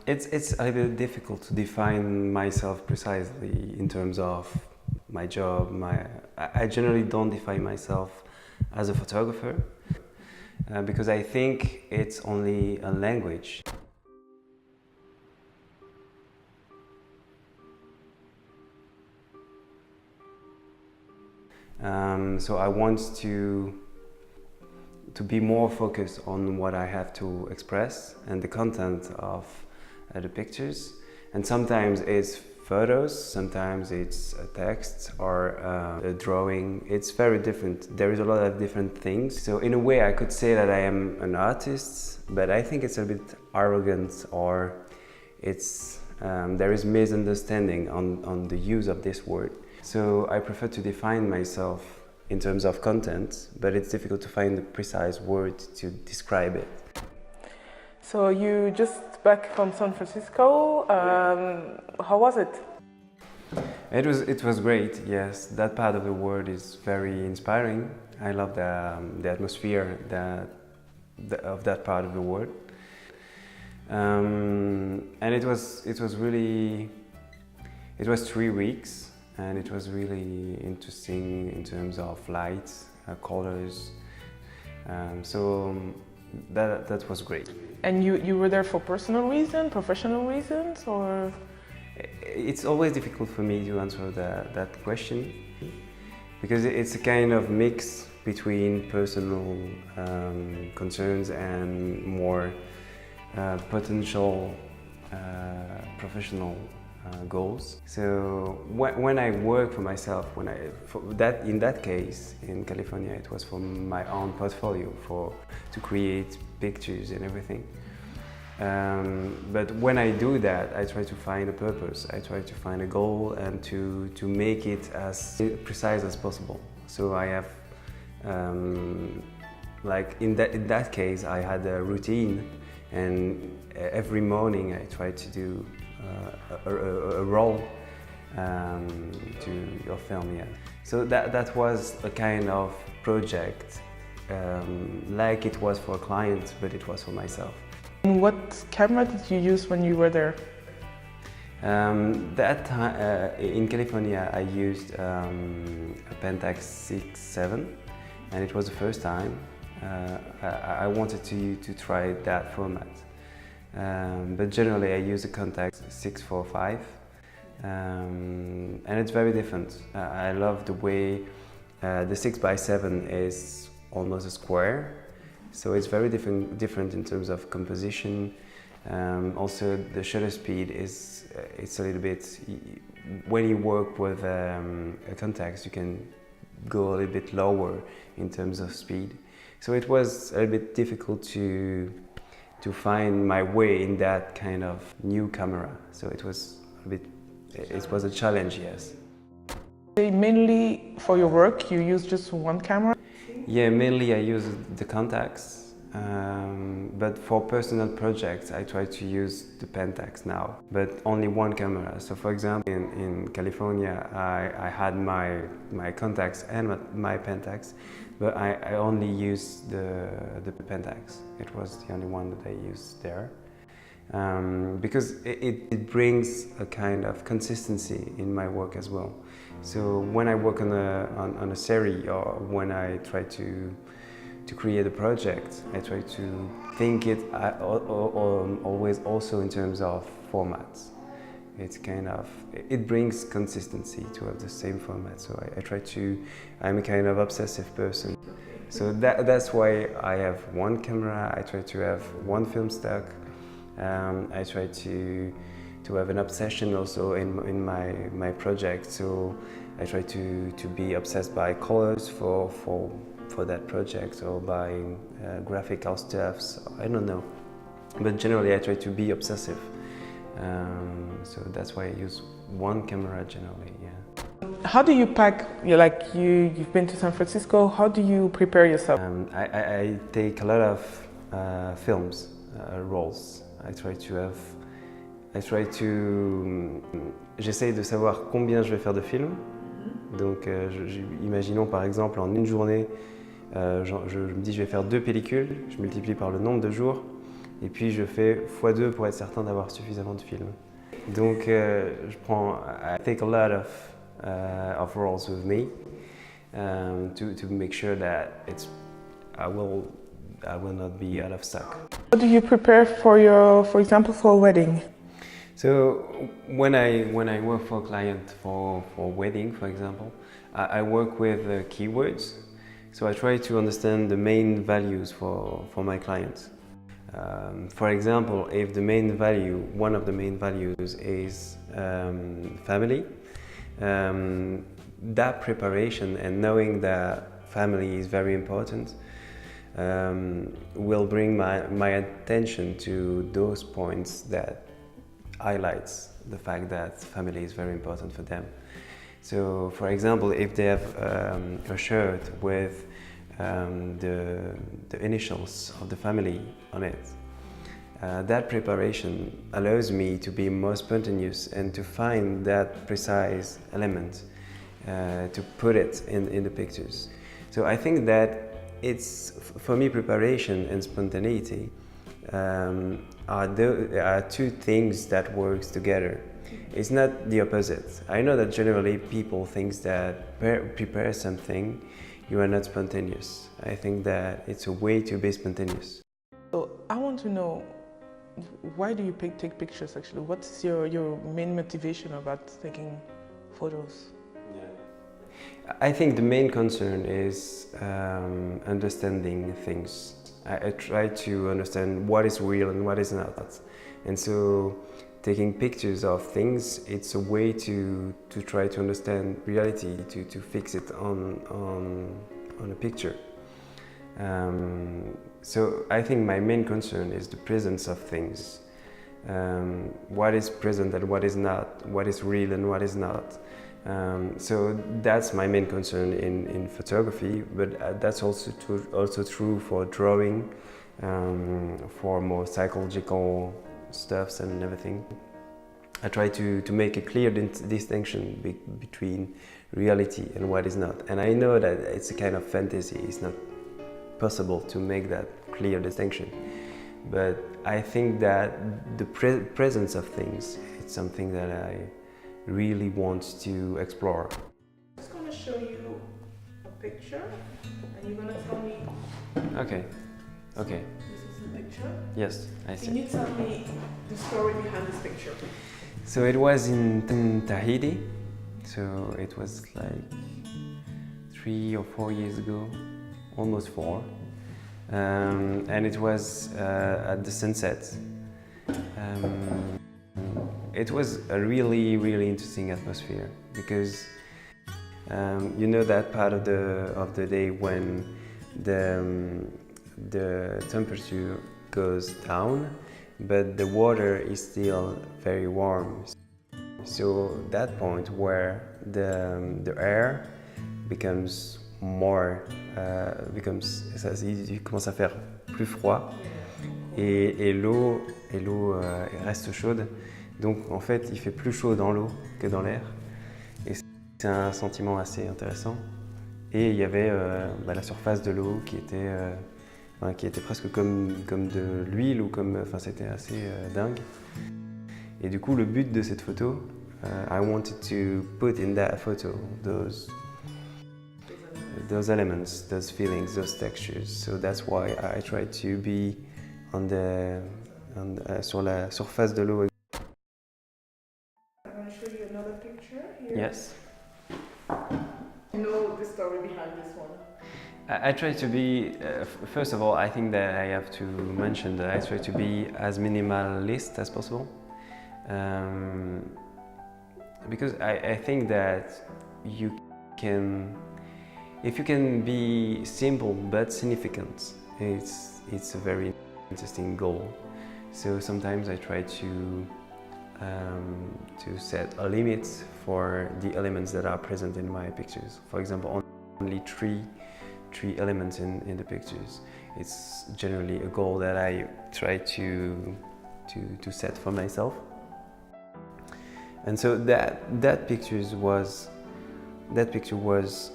It's a little bit difficult to define myself precisely in terms of my job. I generally don't define myself as a photographer because I think it's only a language. So I want to be more focused on what I have to express and the content of the pictures. And sometimes it's photos, sometimes it's a text or a drawing. It's very different. There is a lot of different things. So in a way I could say that I am an artist, but I think it's a bit arrogant, or it's there is misunderstanding on the use of this word. So I prefer to define myself in terms of content, but it's difficult to find the precise word to describe it. So you just back from San Francisco. How was it? It was great. Yes, that part of the world is very inspiring. I love the atmosphere of that part of the world, and it was really. It was 3 weeks. And it was really interesting in terms of lights, colors. So that was great. And you were there for personal reasons, professional reasons, or? It's always difficult for me to answer that question because it's a kind of mix between personal concerns and more potential professional goals. So when I work for myself, in that case in California, it was for my own portfolio, to create pictures and everything. But when I do that, I try to find a purpose. I try to find a goal and to make it as precise as possible. So I have, like in that case, I had a routine, and every morning I tried to do a role to your film, yeah. So that was a kind of project, like it was for a client, but it was for myself. And what camera did you use when you were there? That time in California, I used a Pentax 6.7, and it was the first time I wanted to try that format. But generally I use a Contax 645, and it's very different. I love the way the 6x7 is almost a square, so it's very different in terms of composition. Also the shutter speed it's a little bit, when you work with a Contax you can go a little bit lower in terms of speed. So it was a little bit difficult to find my way in that kind of new camera. So it was a challenge, yes. Mainly for your work, you use just one camera? Yeah, mainly I use the Contax, but for personal projects I try to use the Pentax now, but only one camera. So for example, in California I had my Contax and my Pentax, but I only used the Pentax. It was the only one that I used there, because it brings a kind of consistency in my work as well. So when I work on a series, or when I try to create a project, I try to think it always also in terms of formats. It's kind of, it brings consistency to have the same format. So I'm a kind of obsessive person. So that's why I have one camera. I try to have one film stock. I try to have an obsession also in my project. So I try to be obsessed by colors for that project, or by graphical stuffs. I don't know, but generally I try to be obsessive. So that's why I use one camera generally, yeah. How do you pack? You've been to San Francisco. How do you prepare yourself? I take a lot of films, rolls. J'essaye de savoir combien je vais faire de films. Donc, imaginons par exemple en une journée, je me dis je vais faire 2 pellicules, je multiplie par le nombre de jours. et puis je fais x2 pour être certain d'avoir suffisamment de film. Donc I take a lot of rolls with me to make sure that I will not be out of stock. What do you prepare for example, for a wedding? So when I work for a client for wedding, for example, I work with keywords. So I try to understand the main values for my clients. For example, if one of the main values is family, that preparation and knowing that family is very important will bring my attention to those points that highlights the fact that family is very important for them. So, for example, if they have a shirt with the initials of the family on it, that preparation allows me to be more spontaneous and to find that precise element to put it in the pictures. So I think that it's, for me, preparation and spontaneity are two things that works together. It's not the opposite. I know that generally people think that prepare something, you are not spontaneous. I think that it's a way to be spontaneous. So I want to know, why do you take pictures actually? What's your main motivation about taking photos? I think the main concern is understanding things. I try to understand what is real and what is not. And so taking pictures of things, it's a way to try to understand reality, to fix it on a picture. So I think my main concern is the presence of things. What is present and what is not, what is real and what is not. So that's my main concern in photography, but that's also true for drawing, for more psychological stuffs and everything. I try to make a clear distinction between reality and what is not. And I know that it's a kind of fantasy, it's not possible to make that clear distinction. But I think that the presence of things, it's something that I really want to explore. I'm just going to show you a picture and you're going to tell me. Okay. This is the picture. Yes, I see. Can you tell me the story behind this picture? So it was in Tahiti. So it was like 3 or 4 years ago, almost 4. And it was at the sunset. It was a really, really interesting atmosphere because you know that part of the day when the temperature goes down, but the water is still very warm. So that point where the air becomes more, il commence à faire plus froid et l'eau reste chaude. Donc en fait, il fait plus chaud dans l'eau que dans l'air. Et c'est un sentiment assez intéressant. Et il y avait la surface de l'eau qui était presque comme de l'huile ou enfin c'était assez dingue. Et du coup, le but de cette photo, I wanted to put in that photo those elements, those feelings, those textures. So that's why I tried to be sur la surface de l'eau. I'm going to show you another picture here. Yes. You know the story behind this one? I try to be, first of all, I think that I have to mention that I try to be as minimalist as possible. Because I think that if you can be simple but significant, it's a very interesting goal. So sometimes I try to set a limit for the elements that are present in my pictures. For example, only three elements in the pictures. It's generally a goal that I try to set for myself. And so that pictures was that picture was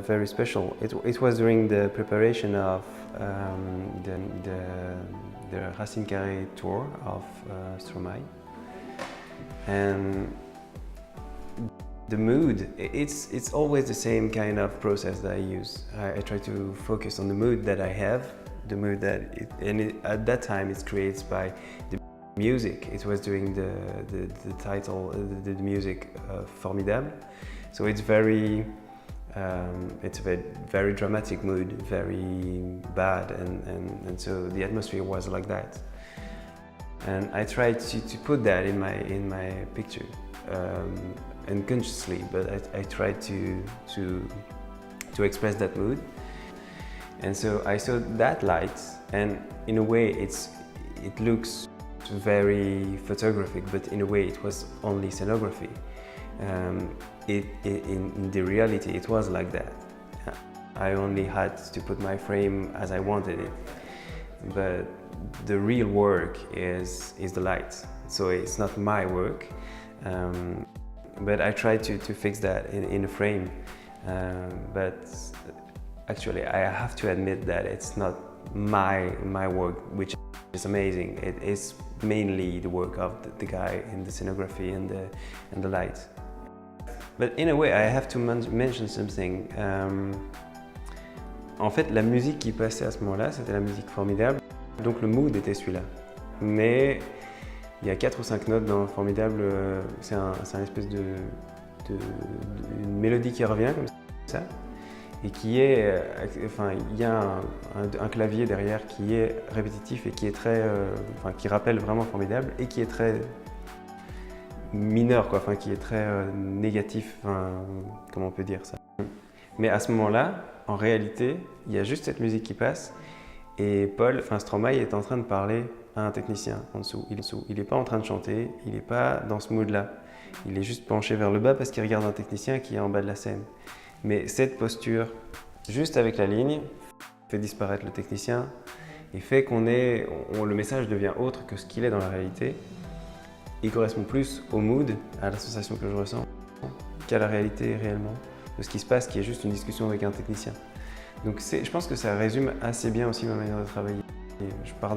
very special. It was during the preparation of the Racine Carrée tour of Stromae. And the mood, it's always the same kind of process that I use. I try to focus on the mood that I have, the mood that at that time it's created by the music. It was during the title, the music Formidable. So it's it's a very dramatic mood, very bad, and so the atmosphere was like that. And I tried to put that in my picture, unconsciously, but I tried to express that mood. And so I saw that light, and in a way it looks very photographic, but in a way it was only scenography. In the reality, it was like that. I only had to put my frame as I wanted it, but the real work is the light. So it's not my work, but I tried to fix that in a frame. But actually, I have to admit that it's not my work, which is amazing. It is mainly the work of the guy in the scenography and the light. But in a way, I have to mention something. En fait, la musique qui passait à ce moment-là, c'était la musique Formidable. Donc le mood était celui-là. Mais il y a 4 ou 5 notes dans Formidable. C'est un espèce une mélodie qui revient comme ça. Et qui est, enfin, il y a un clavier derrière qui est répétitif et qui est très, qui rappelle vraiment Formidable et qui est très mineur, quoi, enfin, qui est très négatif, comment on peut dire ça. Mais à ce moment-là, en réalité, il y a juste cette musique qui passe et Stromae est en train de parler à un technicien en dessous. Il n'est pas en train de chanter, il n'est pas dans ce mood-là. Il est juste penché vers le bas parce qu'il regarde un technicien qui est en bas de la scène. Mais cette posture, juste avec la ligne, fait disparaître le technicien et fait le message devient autre que ce qu'il est dans la réalité. Il correspond plus au mood, à la sensation que je ressens, qu'à la réalité réellement de ce qui se passe, qui est juste une discussion avec un technicien. Donc je pense que ça résume assez bien aussi ma manière de travailler. Je pars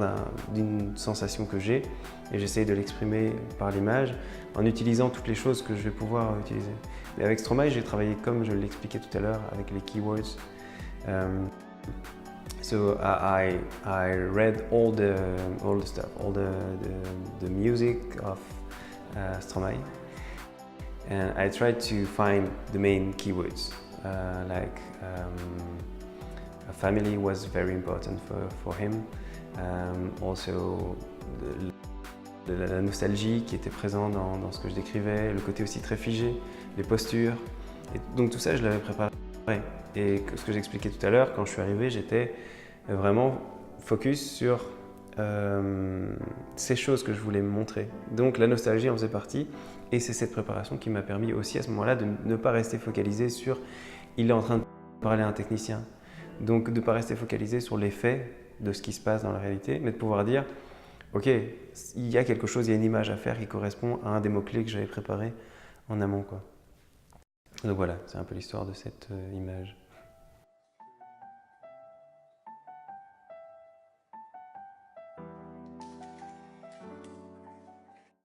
d'une sensation que j'ai et j'essaye de l'exprimer par l'image en utilisant toutes les choses que je vais pouvoir utiliser. Mais avec Stromae, j'ai travaillé comme je l'expliquais tout à l'heure avec les keywords. So I read all the stuff, all the music of Stromae, and I tried to find the main keywords. A family was very important for him. Also la nostalgie qui était présente dans ce que je décrivais, le côté aussi très figé, les postures. Et donc tout ça, je l'avais préparé. Et ce que j'expliquais tout à l'heure, quand je suis arrivé, j'étais vraiment focus sur ces choses que je voulais me montrer. Donc la nostalgie en faisait partie et c'est cette préparation qui m'a permis aussi à ce moment-là de ne pas rester focalisé sur « il est en train de parler à un technicien ». Donc de ne pas rester focalisé sur l'effet de ce qui se passe dans la réalité, mais de pouvoir dire « ok, il y a quelque chose, il y a une image à faire qui correspond à un des mots-clés que j'avais préparé en amont, quoi ». Donc voilà, c'est un peu l'histoire de cette image.